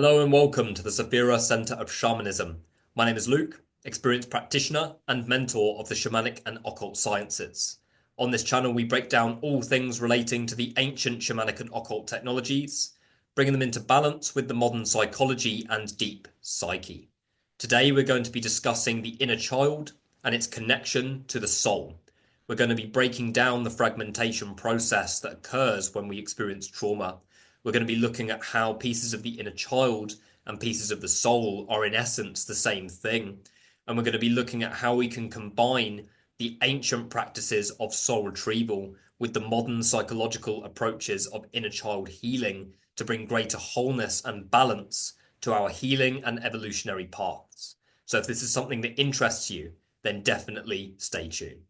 Hello and welcome to the Sephirah Center of Shamanism. My name is Luke, experienced practitioner and mentor of the shamanic and occult sciences. On this channel, we break down all things relating to the ancient shamanic and occult technologies, bringing them into balance with the modern psychology and deep psyche. Today, we're going to be discussing the inner child and its connection to the soul. We're going to be breaking down the fragmentation process that occurs when we experience trauma. We're going to be looking at how pieces of the inner child and pieces of the soul are in essence the same thing. And we're going to be looking at how we can combine the ancient practices of soul retrieval with the modern psychological approaches of inner child healing to bring greater wholeness and balance to our healing and evolutionary paths. So if this is something that interests you, then definitely stay tuned.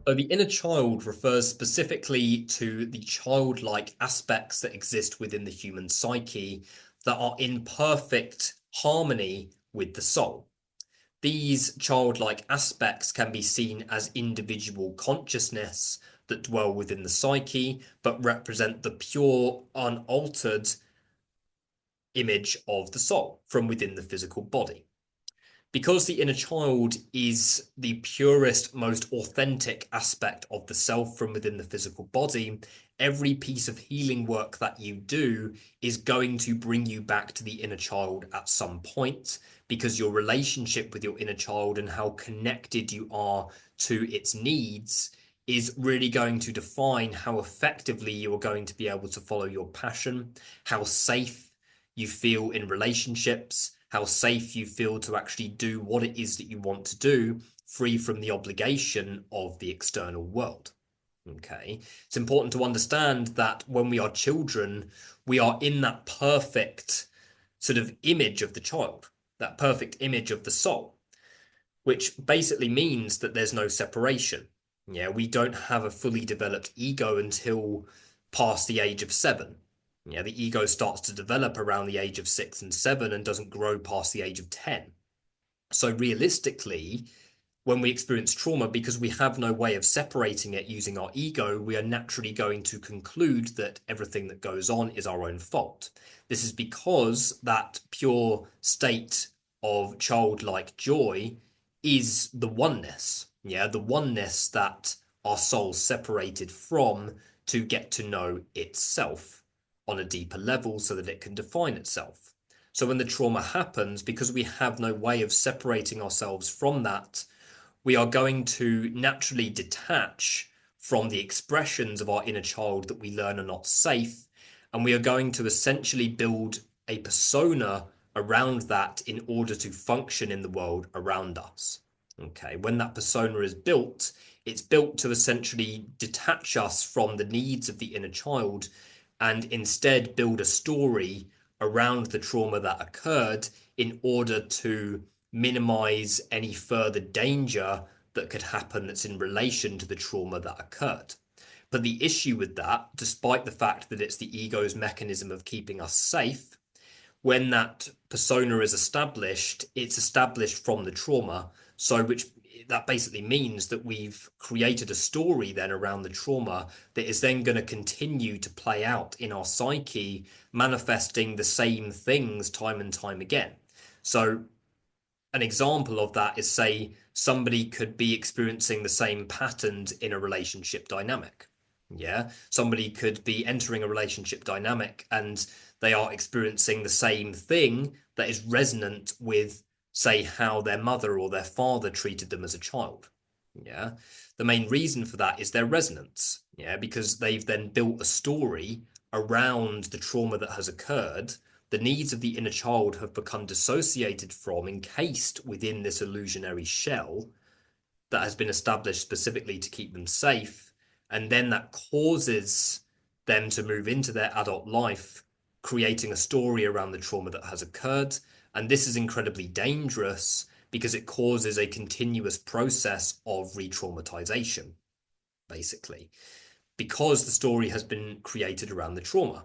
So the inner child refers specifically to the childlike aspects that exist within the human psyche that are in perfect harmony with the soul. These childlike aspects can be seen as individual consciousness that dwell within the psyche, but represent the pure, unaltered image of the soul from within the physical body. Because the inner child is the purest, most authentic aspect of the self from within the physical body, every piece of healing work that you do is going to bring you back to the inner child at some point, because your relationship with your inner child and how connected you are to its needs is really going to define how effectively you are going to be able to follow your passion, how safe you feel in relationships, how safe you feel to actually do what it is that you want to do, free from the obligation of the external world. Okay, it's important to understand that when we are children, we are in that perfect sort of image of the child, that perfect image of the soul, which basically means that there's no separation. Yeah, we don't have a fully developed ego until past the age of 7. Yeah, the ego starts to develop around the age of 6 and 7 and doesn't grow past the age of 10. So realistically, when we experience trauma, because we have no way of separating it using our ego, we are naturally going to conclude that everything that goes on is our own fault. This is because that pure state of childlike joy is the oneness. Yeah, the oneness that our soul separated from to get to know itself on a deeper level so that it can define itself. So when the trauma happens, because we have no way of separating ourselves from that, we are going to naturally detach from the expressions of our inner child that we learn are not safe. And we are going to essentially build a persona around that in order to function in the world around us. Okay, when that persona is built, it's built to essentially detach us from the needs of the inner child and instead build a story around the trauma that occurred in order to minimize any further danger that could happen that's in relation to the trauma that occurred. But the issue with that, despite the fact that it's the ego's mechanism of keeping us safe, when that persona is established, it's established from the trauma. So which that basically means that we've created a story then around the trauma that is then going to continue to play out in our psyche, manifesting the same things time and time again. So an example of that is, say, somebody could be experiencing the same patterns in a relationship dynamic. Yeah, somebody could be entering a relationship dynamic and they are experiencing the same thing that is resonant with, say, how their mother or their father treated them as a child. Yeah, the main reason for that is their resonance. Yeah, because they've then built a story around the trauma that has occurred. The needs of the inner child have become dissociated from, encased within this illusionary shell that has been established specifically to keep them safe. And then that causes them to move into their adult life, creating a story around the trauma that has occurred. And this is incredibly dangerous because it causes a continuous process of re-traumatization, basically, because the story has been created around the trauma.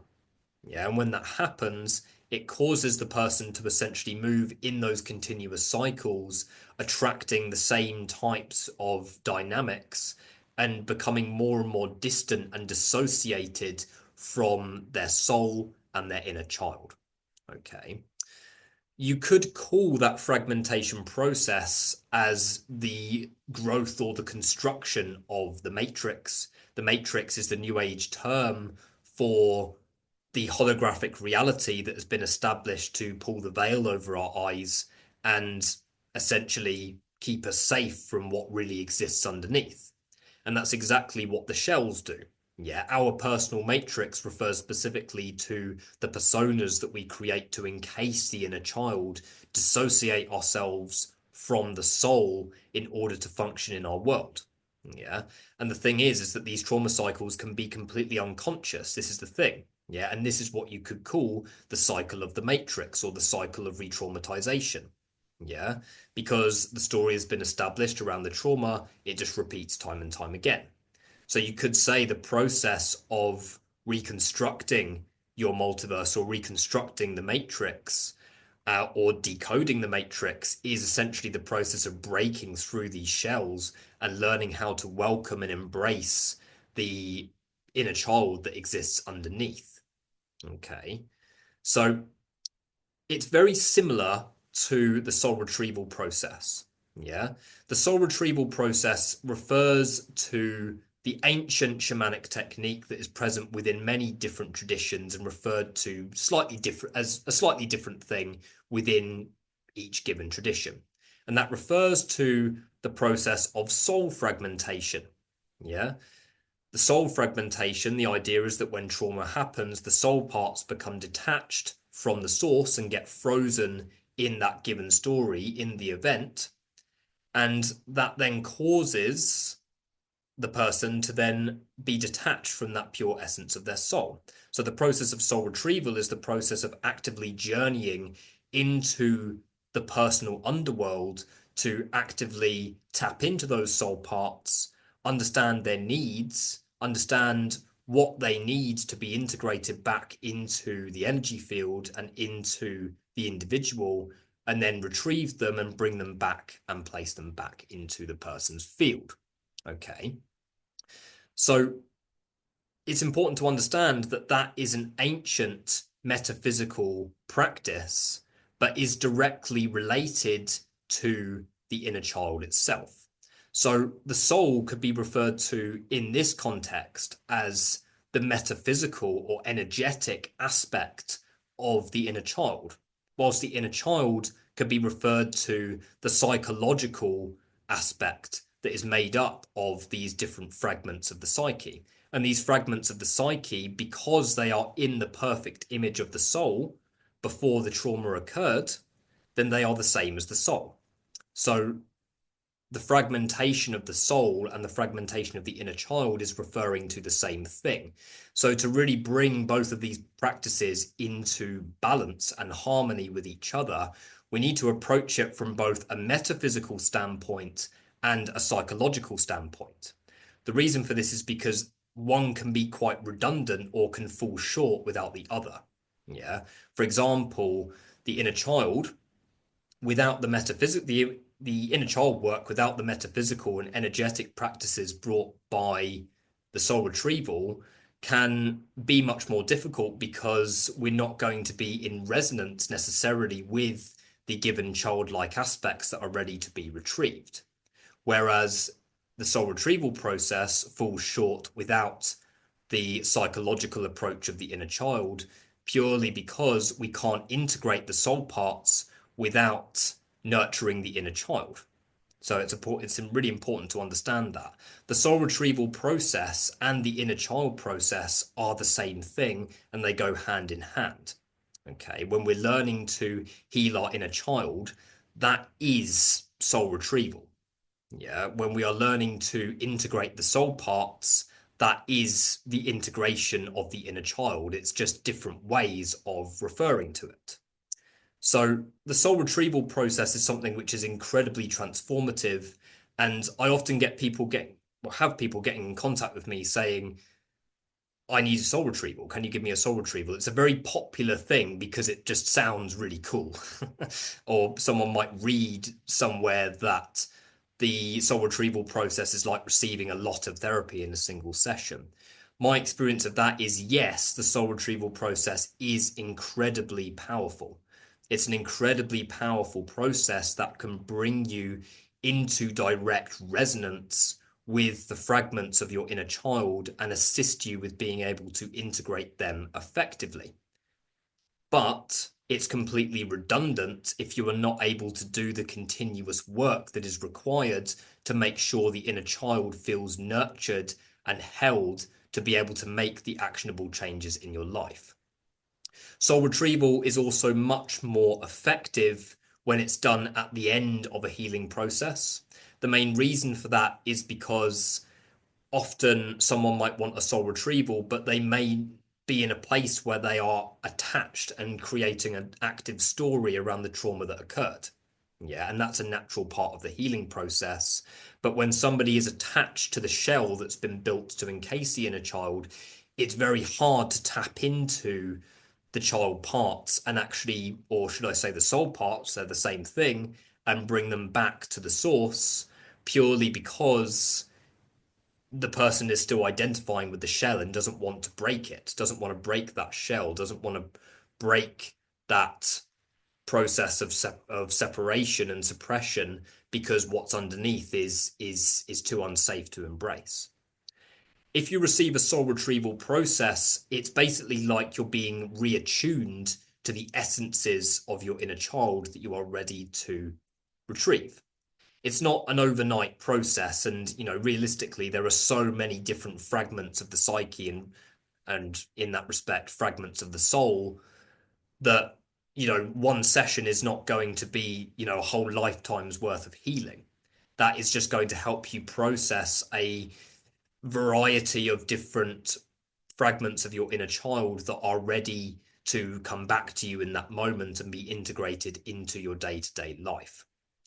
Yeah, and when that happens, it causes the person to essentially move in those continuous cycles, attracting the same types of dynamics and becoming more and more distant and dissociated from their soul and their inner child. Okay. You could call that fragmentation process as the growth or the construction of the matrix. The matrix is the new age term for the holographic reality that has been established to pull the veil over our eyes and essentially keep us safe from what really exists underneath. And that's exactly what the shells do. Yeah, our personal matrix refers specifically to the personas that we create to encase the inner child, dissociate ourselves from the soul in order to function in our world. Yeah. And the thing is that these trauma cycles can be completely unconscious. This is the thing. Yeah. And this is what you could call the cycle of the matrix or the cycle of retraumatization. Yeah. Because the story has been established around the trauma, it just repeats time and time again. So you could say the process of reconstructing your multiverse or reconstructing the matrix or decoding the matrix is essentially the process of breaking through these shells and learning how to welcome and embrace the inner child that exists underneath. Okay. So it's very similar to the soul retrieval process. Yeah. The soul retrieval process refers to the ancient shamanic technique that is present within many different traditions and referred to slightly different as a slightly different thing within each given tradition. And that refers to the process of soul fragmentation. Yeah. The soul fragmentation, the idea is that when trauma happens, the soul parts become detached from the source and get frozen in that given story, in the event. And that then causes the person to then be detached from that pure essence of their soul. So the process of soul retrieval is the process of actively journeying into the personal underworld to actively tap into those soul parts, understand their needs, understand what they need to be integrated back into the energy field and into the individual, and then retrieve them and bring them back and place them back into the person's field. Okay. So it's important to understand that that is an ancient metaphysical practice, but is directly related to the inner child itself. So the soul could be referred to in this context as the metaphysical or energetic aspect of the inner child, whilst the inner child could be referred to the psychological aspect that is made up of these different fragments of the psyche. And these fragments of the psyche, because they are in the perfect image of the soul before the trauma occurred, then they are the same as the soul. So the fragmentation of the soul and the fragmentation of the inner child is referring to the same thing. So to really bring both of these practices into balance and harmony with each other, we need to approach it from both a metaphysical standpoint and a psychological standpoint. The reason for this is because one can be quite redundant or can fall short without the other. Yeah. For example, the inner child without the metaphysical, the inner child work without the metaphysical and energetic practices brought by the soul retrieval can be much more difficult because we're not going to be in resonance necessarily with the given childlike aspects that are ready to be retrieved. Whereas the soul retrieval process falls short without the psychological approach of the inner child, purely because we can't integrate the soul parts without nurturing the inner child. So it's really important to understand that the soul retrieval process and the inner child process are the same thing and they go hand in hand. Okay, when we're learning to heal our inner child, that is soul retrieval. Yeah, when we are learning to integrate the soul parts, that is the integration of the inner child. It's just different ways of referring to it. So the soul retrieval process is something which is incredibly transformative. And I often get people getting, or have people getting in contact with me saying, I need a soul retrieval. Can you give me a soul retrieval? It's a very popular thing because it just sounds really cool. Or someone might read somewhere that the soul retrieval process is like receiving a lot of therapy in a single session. My experience of that is yes, the soul retrieval process is incredibly powerful. It's an incredibly powerful process that can bring you into direct resonance with the fragments of your inner child and assist you with being able to integrate them effectively. But it's completely redundant if you are not able to do the continuous work that is required to make sure the inner child feels nurtured and held to be able to make the actionable changes in your life. Soul retrieval is also much more effective when it's done at the end of a healing process. The main reason for that is because often someone might want a soul retrieval, but they may be in a place where they are attached and creating an active story around the trauma that occurred. Yeah, and that's a natural part of the healing process. But when somebody is attached to the shell that's been built to encase the inner child, it's very hard to tap into the child parts and actually, or should I say the soul parts, they're the same thing, and bring them back to the source purely because the person is still identifying with the shell and doesn't want to break it, doesn't want to break that shell, doesn't want to break that process of separation and suppression because what's underneath is too unsafe to embrace. If you receive a soul retrieval process, it's basically like you're being reattuned to the essences of your inner child that you are ready to retrieve. It's not an overnight process, and realistically there are so many different fragments of the psyche and in that respect fragments of the soul that one session is not going to be a whole lifetime's worth of healing. That is just going to help you process a variety of different fragments of your inner child that are ready to come back to you in that moment and be integrated into your day-to-day life.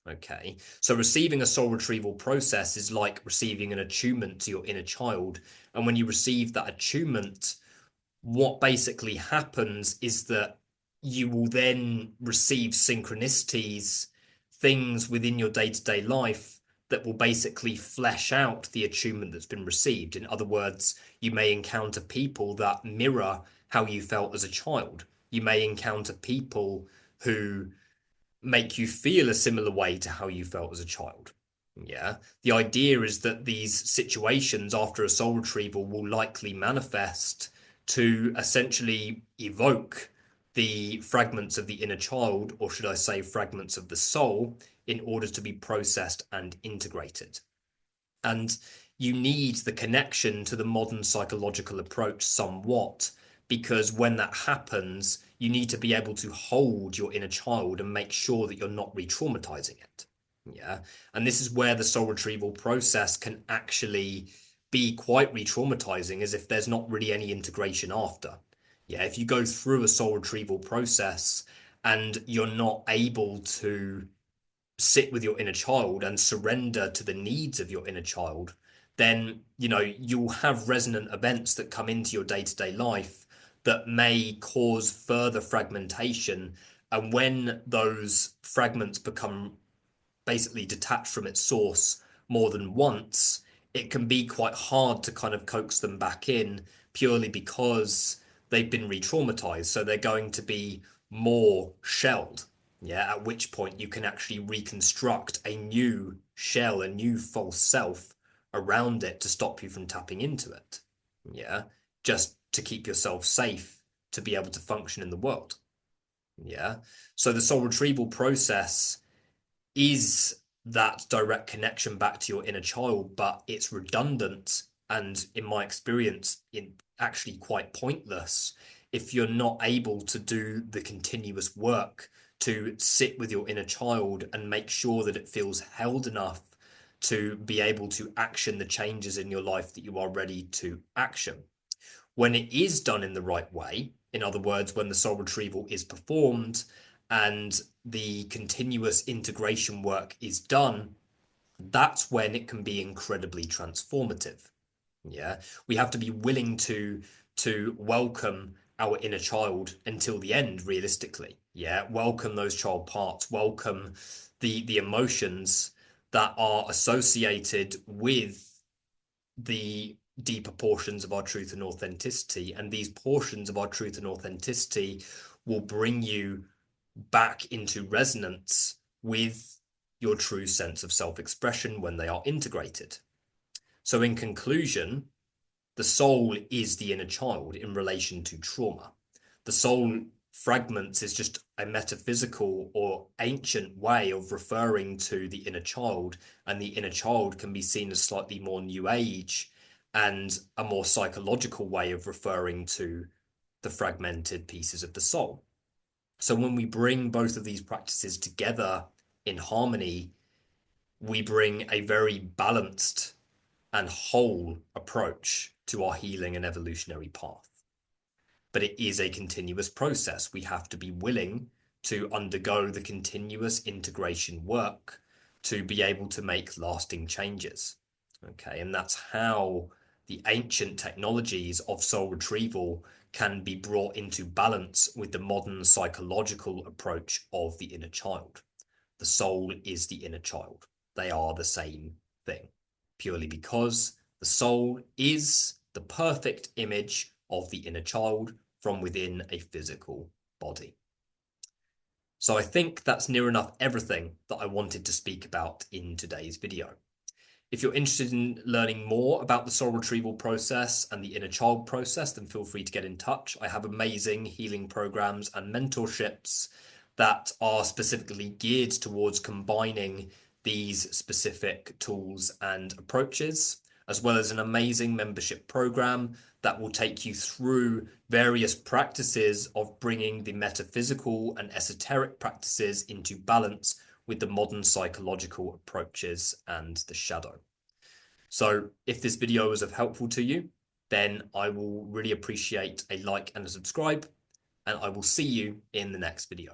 Okay, so receiving a soul retrieval process is like receiving an attunement to your inner child. And when you receive that attunement, what basically happens is that you will then receive synchronicities, things within your day-to-day life that will basically flesh out the attunement that's been received. In other words, you may encounter people that mirror how you felt as a child. You may encounter people who make you feel a similar way to how you felt as a child. Yeah. The idea is that these situations after a soul retrieval will likely manifest to essentially evoke the fragments of the inner child, or should I say fragments of the soul, in order to be processed and integrated. And you need the connection to the modern psychological approach somewhat, because when that happens, you need to be able to hold your inner child and make sure that you're not re-traumatizing it. Yeah. And this is where the soul retrieval process can actually be quite re-traumatizing, as if there's not really any integration after. Yeah. If you go through a soul retrieval process and you're not able to sit with your inner child and surrender to the needs of your inner child, then you'll have resonant events that come into your day-to-day life that may cause further fragmentation. And when those fragments become basically detached from its source more than once, it can be quite hard to kind of coax them back in purely because they've been re-traumatized. So they're going to be more shelled. Yeah, at which point you can actually reconstruct a new shell, a new false self around it to stop you from tapping into it. Yeah, just to keep yourself safe to be able to function in the world. Yeah, so the soul retrieval process is that direct connection back to your inner child, but it's redundant and, in my experience, actually quite pointless if you're not able to do the continuous work to sit with your inner child and make sure that it feels held enough to be able to action the changes in your life that you are ready to action. When it is done in the right way, in other words, when the soul retrieval is performed and the continuous integration work is done, that's when it can be incredibly transformative. Yeah, we have to be willing to to welcome our inner child until the end, realistically. Yeah, welcome those child parts, welcome the emotions that are associated with the deeper portions of our truth and authenticity. And these portions of our truth and authenticity will bring you back into resonance with your true sense of self-expression when they are integrated. So in conclusion, the soul is the inner child in relation to trauma. The soul fragments is just a metaphysical or ancient way of referring to the inner child, and the inner child can be seen as slightly more new age and a more psychological way of referring to the fragmented pieces of the soul. So when we bring both of these practices together in harmony, we bring a very balanced and whole approach to our healing and evolutionary path. But it is a continuous process. We have to be willing to undergo the continuous integration work to be able to make lasting changes. Okay, and that's how the ancient technologies of soul retrieval can be brought into balance with the modern psychological approach of the inner child. The soul is the inner child. They are the same thing, purely because the soul is the perfect image of the inner child from within a physical body. So I think that's near enough everything that I wanted to speak about in today's video. If you're interested in learning more about the soul retrieval process and the inner child process, then feel free to get in touch. I have amazing healing programs and mentorships that are specifically geared towards combining these specific tools and approaches, as well as an amazing membership program that will take you through various practices of bringing the metaphysical and esoteric practices into balance with the modern psychological approaches and the shadow. So if this video was of helpful to you, then I will really appreciate a like and a subscribe, and I will see you in the next video.